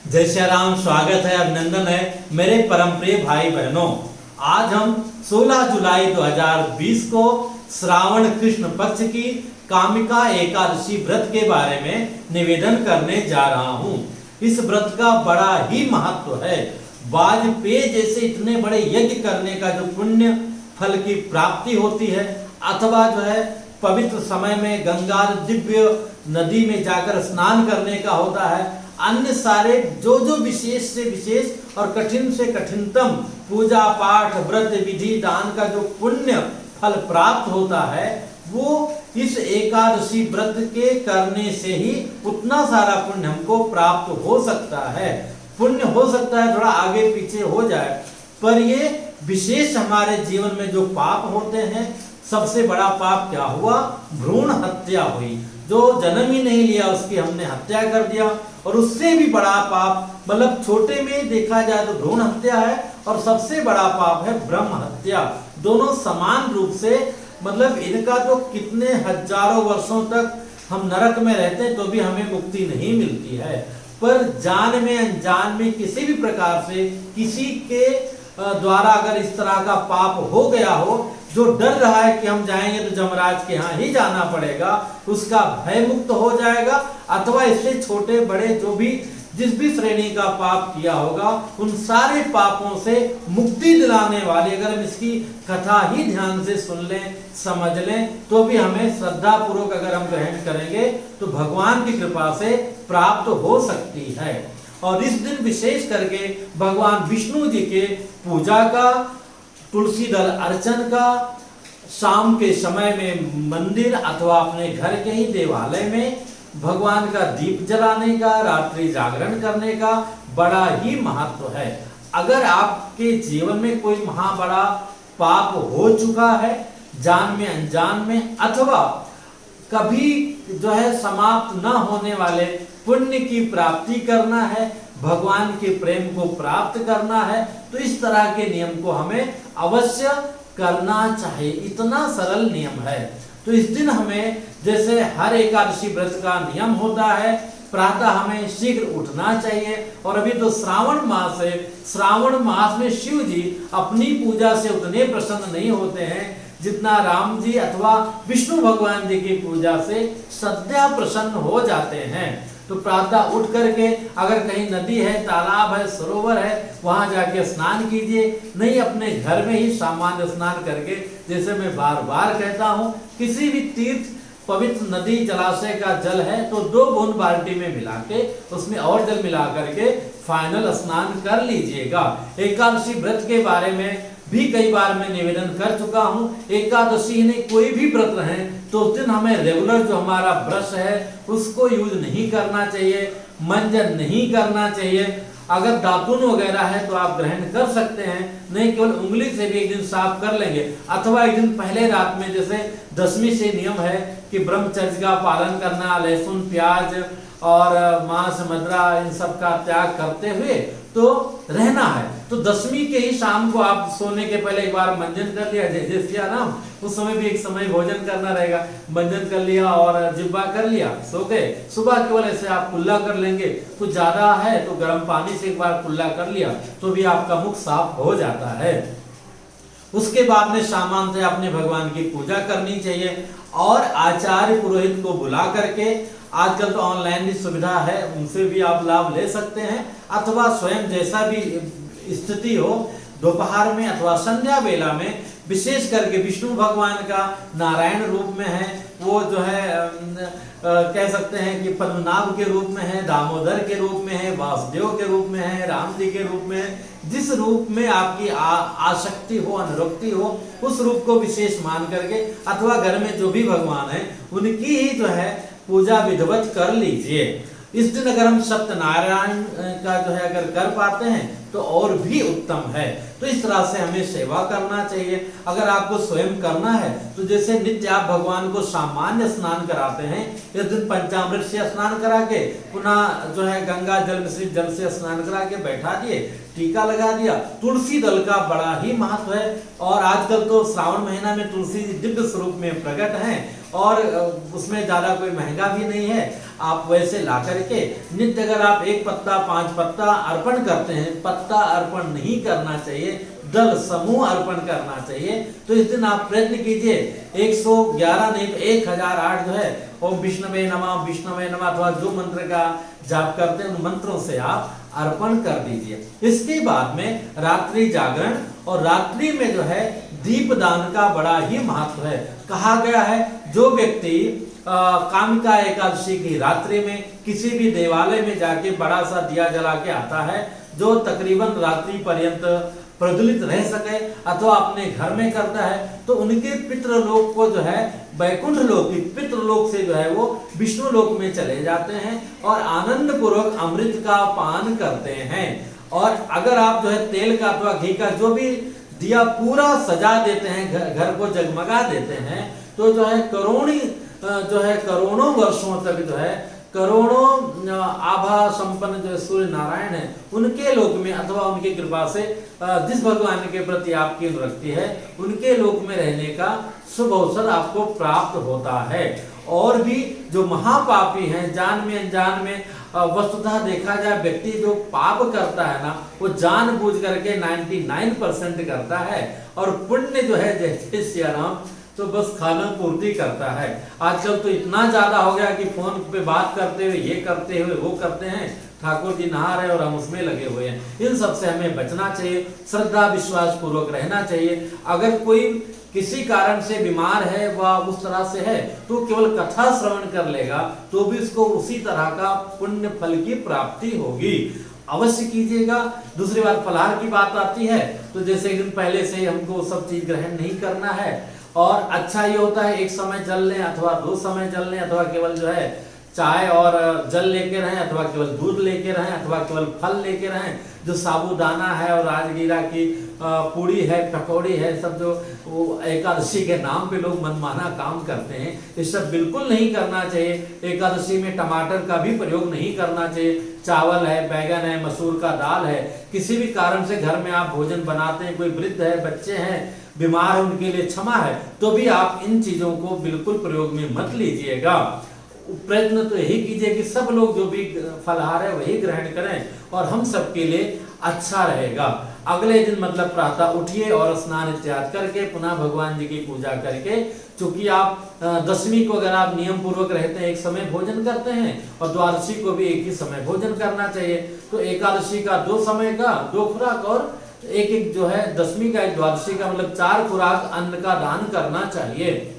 जय श्री राम। स्वागत है, अभिनंदन है मेरे परम प्रिय भाई बहनों। आज हम 16 जुलाई 2020 को श्रावण कृष्ण पक्ष की कामिका एकादशी व्रत के बारे में निवेदन करने जा रहा हूँ। इस व्रत का बड़ा ही महत्व है। वाजपेयी जैसे इतने बड़े यज्ञ करने का जो पुण्य फल की प्राप्ति होती है, अथवा जो है पवित्र समय में गंगा दिव्य नदी में जाकर स्नान करने का होता है, अन्य सारे जो विशेष से विशेष और कठिन से कठिनतम पूजा पाठ व्रत विधि दान का जो पुण्य फल प्राप्त होता है, वो इस एकादशी व्रत के करने से ही उतना सारा पुण्य हमको प्राप्त हो सकता है। पुण्य हो सकता है थोड़ा आगे पीछे हो जाए, पर ये विशेष हमारे जीवन में जो पाप होते हैं, सबसे बड़ा पाप क्या हुआ? भ्रूण हत्या हुई। जो जन्म ही नहीं लिया उसकी हमने हत्या कर दिया। और उससे भी बड़ा पाप, मतलब छोटे में देखा जाए तो भ्रूण हत्या है, और सबसे बड़ा पाप है ब्रह्म हत्या। दोनों समान रूप से, मतलब इनका तो कितने हजारों वर्षों तक हम नरक में रहते हैं तो भी हमें मुक्ति नहीं मिलती है। पर जान में अनजान में किसी भी प्रकार से किसी के द्वारा अगर इस तरह का पाप हो गया हो, जो डर रहा है कि हम जाएंगे तो जमराज के यहाँ ही जाना पड़ेगा, उसका भय मुक्त हो जाएगा। अथवा इससे छोटे बड़े जो भी जिस भी श्रेणी का पाप किया होगा, उन सारे पापों से मुक्ति दिलाने वाली अगर हम इसकी कथा ही ध्यान से सुन लें, समझ लें, तो भी हमें श्रद्धा पूर्वक अगर हम ग्रहण करेंगे तो भगवान की कृपा से प्राप्त हो सकती है। और इस दिन विशेष करके भगवान विष्णु जी के पूजा का, तुलसी दल अर्चन का, शाम के समय में मंदिर अथवा अपने घर के ही देवालय में भगवान का दीप जलाने का, रात्रि जागरण करने का बड़ा ही महत्व है। अगर आपके जीवन में कोई बड़ा पाप हो चुका है, जान में अनजान में, अथवा कभी जो है समाप्त न होने वाले पुण्य की प्राप्ति करना है, भगवान के प्रेम को प्राप्त करना है, तो इस तरह के नियम को हमें अवश्य करना चाहिए। इतना सरल नियम है। तो इस दिन हमें, जैसे हर एकादशी व्रत का नियम होता है, प्रातः हमें शीघ्र उठना चाहिए। और अभी तो श्रावण मास है, श्रावण मास में शिव जी अपनी पूजा से उतने प्रसन्न नहीं होते हैं जितना राम जी अथवा विष्णु भगवान जी की पूजा से सद्या प्रसन्न हो जाते हैं। तो प्रातः उठ करके अगर कहीं नदी है, तालाब है, सरोवर है, वहां जाके स्नान कीजिए। नहीं अपने घर में ही सामान्य स्नान करके, जैसे मैं बार बार कहता हूँ, किसी भी तीर्थ पवित्र नदी जलाशय का जल है तो 2 बूंद बाल्टी में मिला के उसमें और जल मिला करके फाइनल स्नान कर लीजिएगा। एकादशी व्रत के बारे में भी कई बार मैं निवेदन कर चुका हूँ। एकादशी ने कोई भी व्रत रहे तो उस दिन हमें रेगुलर जो हमारा ब्रश है उसको यूज नहीं करना चाहिए, मंजन नहीं करना चाहिए। अगर दातुन वगैरह है तो आप ग्रहण कर सकते हैं, नहीं केवल उंगली से भी एक दिन साफ कर लेंगे। अथवा एक दिन पहले रात में, जैसे दशमी से नियम है कि ब्रह्मचर्य का पालन करना, लहसुन प्याज और मांस मदिरा इन सब का त्याग करते हुए तो रहना है। तो दशमी के ही शाम को आप सोने के पहले एक बार मंजन कर लिया, जय श्री राम। उस समय भी एक समय भोजन करना रहेगा, मंजन कर लिया और जिब्बा कर लिया, सो गए। सुबह केवल ऐसे आप कुल्ला कर लेंगे, कुछ ज्यादा है तो गर्म पानी से एक बार कुल्ला कर लिया तो भी आपका मुख साफ हो जाता है। उसके बाद में सामान से अपने भगवान की पूजा करनी चाहिए और आचार्य पुरोहित को बुला करके, आजकल तो ऑनलाइन भी सुविधा है, उनसे भी आप लाभ ले सकते हैं। अथवा स्वयं जैसा भी स्थिति हो, दोपहर में अथवा संध्या वेला में, विशेष करके विष्णु भगवान का नारायण रूप में है, वो जो है कह सकते हैं कि पद्मनाभ के रूप में है, दामोदर के रूप में है, वासुदेव के रूप में है, राम जी के रूप में है। जिस रूप में आपकी आसक्ति हो, अनुरक्ति हो, उस रूप को विशेष मान करके, अथवा घर में जो भी भगवान है उनकी ही जो है पूजा विधिवत कर लीजिए। इस दिन अगर हम सत्यनारायण का जो है अगर कर पाते हैं तो और भी उत्तम है। तो इस तरह से हमें सेवा करना चाहिए। अगर आपको स्वयं करना है तो जैसे नित्य आप भगवान को सामान्य स्नान कराते हैं, इस दिन पंचामृत से स्नान करा के, पुनः जो है गंगा जल मिश्रित जल से स्नान करा के बैठा दिए, टीका लगा दिया। तुलसी दल का बड़ा ही महत्व है और आजकल तो श्रावण महीना में तुलसी दिव्य स्वरूप में प्रकट हैं और उसमें ज़्यादा कोई महंगा भी नहीं है। आप वैसे ला करके नित्य अगर आप 1 पत्ता 5 पत्ता अर्पण करते हैं, पत्ता अर्पण नहीं करना चाहिए, दल समूह अर्पण करना चाहिए। तो इस दिन आप प्रयत्न कीजिए 111 नहीं तो 1008 जो है ओम विष्णवे नमः अथवा जो मंत्र का जाप करते हैं उन मंत्रों से आप अर्पण कर दीजिए। इसके बाद में रात्रि जागरण और रात्रि में जो है दीपदान का बड़ा ही महत्व है। कहा गया है जो व्यक्ति कामिका एकादशी की रात्रि में किसी भी देवालय में जाके बड़ा सा दिया जला के आता है, जो तकरीबन रात्रि पर्यंत प्रज्वलित रह सके अथवा अपने घर में करता है, तो उनके पितृलोक को जो है वैकुंठ लोक की पितृलोक से जो है वो विष्णु लोक में चले जाते हैं और आनंद पूर्वक अमृत का पान करते हैं। और अगर आप जो है तेल का अथवा घी का जो भी दिया पूरा सजा देते हैं, घर को जगमगा देते हैं, तो जो है करोड़ों वर्षों तक जो है करोड़ों आभा संपन्न जो सूर्य नारायण है उनके लोक में अथवा उनकी कृपा से जिस भगवान के प्रति आपकी अनुरक्ति है उनके लोक में रहने का शुभ अवसर आपको प्राप्त होता है। और भी जो महापापी हैं, जान में अनजान में वस्तुतः देखा जाए व्यक्ति जो पाप करता है ना वो जानबूझ करके 99% करता है, और पुण्य जो है जैसे सिया राम तो बस खाना पूर्ति करता है। आजकल तो इतना ज्यादा हो गया कि फोन पे बात करते हुए ये करते हुए वो करते हैं, ठाकुर जी नहा रहे और हम उसमें लगे हुए हैं। इन सब से हमें बचना चाहिए, श्रद्धा विश्वास पूर्वक रहना चाहिए। अगर कोई किसी कारण से बीमार है व उस तरह से है तो केवल कथा श्रवण कर लेगा तो भी उसको उसी तरह का पुण्य फल की प्राप्ति होगी। अवश्य कीजिएगा। दूसरी बात फलाहार की बात आती है तो जैसे एक दिन पहले से हमको सब चीज ग्रहण नहीं करना है, और अच्छा ये होता है एक समय जल लें अथवा 2 समय जल लें, अथवा केवल जो है चाय और जल लेके रहें, अथवा केवल दूध लेके रहें, अथवा केवल फल लेके रहें। जो साबूदाना है और राजगीरा की पूड़ी है, पकौड़ी है, सब जो वो एकादशी के नाम पे लोग मनमाना काम करते हैं, ये सब बिल्कुल नहीं करना चाहिए। एकादशी में टमाटर का भी प्रयोग नहीं करना चाहिए। चावल है, बैगन है, मसूर का दाल है, किसी भी कारण से घर में आप भोजन बनाते हैं, कोई वृद्ध है, बच्चे हैं, बीमार है, उनके लिए क्षमा है, तो भी आप इन चीजों को बिल्कुल प्रयोग में मत लीजिएगा। प्रयत्न तो यही कीजिए कि सब लोग जो भी फलाहार है वही ग्रहण करें और हम सबके लिए अच्छा रहेगा। अगले दिन मतलब प्रातः उठिए और स्नान इत्यादि करके पुनः भगवान जी की पूजा करके, चूंकि आप दशमी को अगर आप नियम पूर्वक रहते हैं एक समय भोजन करते हैं और द्वादशी को भी एक ही समय भोजन करना चाहिए, तो एकादशी का 2 समय का 2 खुराक और एक जो है दशमी का एक द्वादशी का मतलब 4 खुराक अन्न का दान करना चाहिए।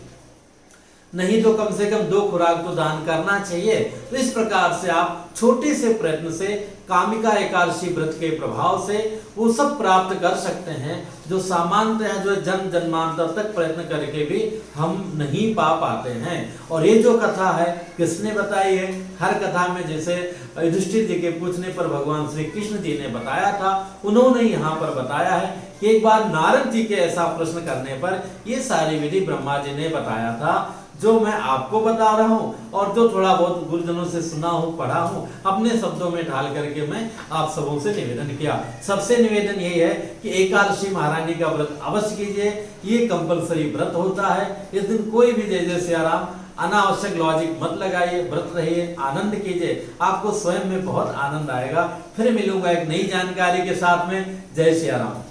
नहीं तो कम से कम 2 खुराक तो दान करना चाहिए। तो इस प्रकार से आप छोटे से प्रयत्न से कामिका एकादशी व्रत के प्रभाव से वो सब प्राप्त कर सकते हैं जो सामान्यतः जो जन्म जन्मांतर तक प्रयत्न करके भी हम नहीं पा पाते हैं। और ये जो कथा है किसने बताई है? हर कथा में जैसे युधिष्ठिर जी के पूछने पर भगवान श्री कृष्ण जी ने बताया था, उन्होंने यहाँ पर बताया है कि एक बार नारद जी के ऐसा प्रश्न करने पर ये सारी विधि ब्रह्मा जी ने बताया था, जो मैं आपको बता रहा हूँ और जो थोड़ा बहुत गुरुजनों से सुना हूँ, पढ़ा हूँ, अपने शब्दों में ढाल करके मैं आप सबों से निवेदन किया। सबसे निवेदन यही है कि एकादशी महारानी का व्रत अवश्य कीजिए, ये कंपलसरी व्रत होता है। इस दिन कोई भी जय जय सिया राम अनावश्यक लॉजिक मत लगाइए, व्रत रहिए, आनंद कीजिए, आपको स्वयं में बहुत आनंद आएगा। फिर मिलूंगा एक नई जानकारी के साथ में। जय सिया राम।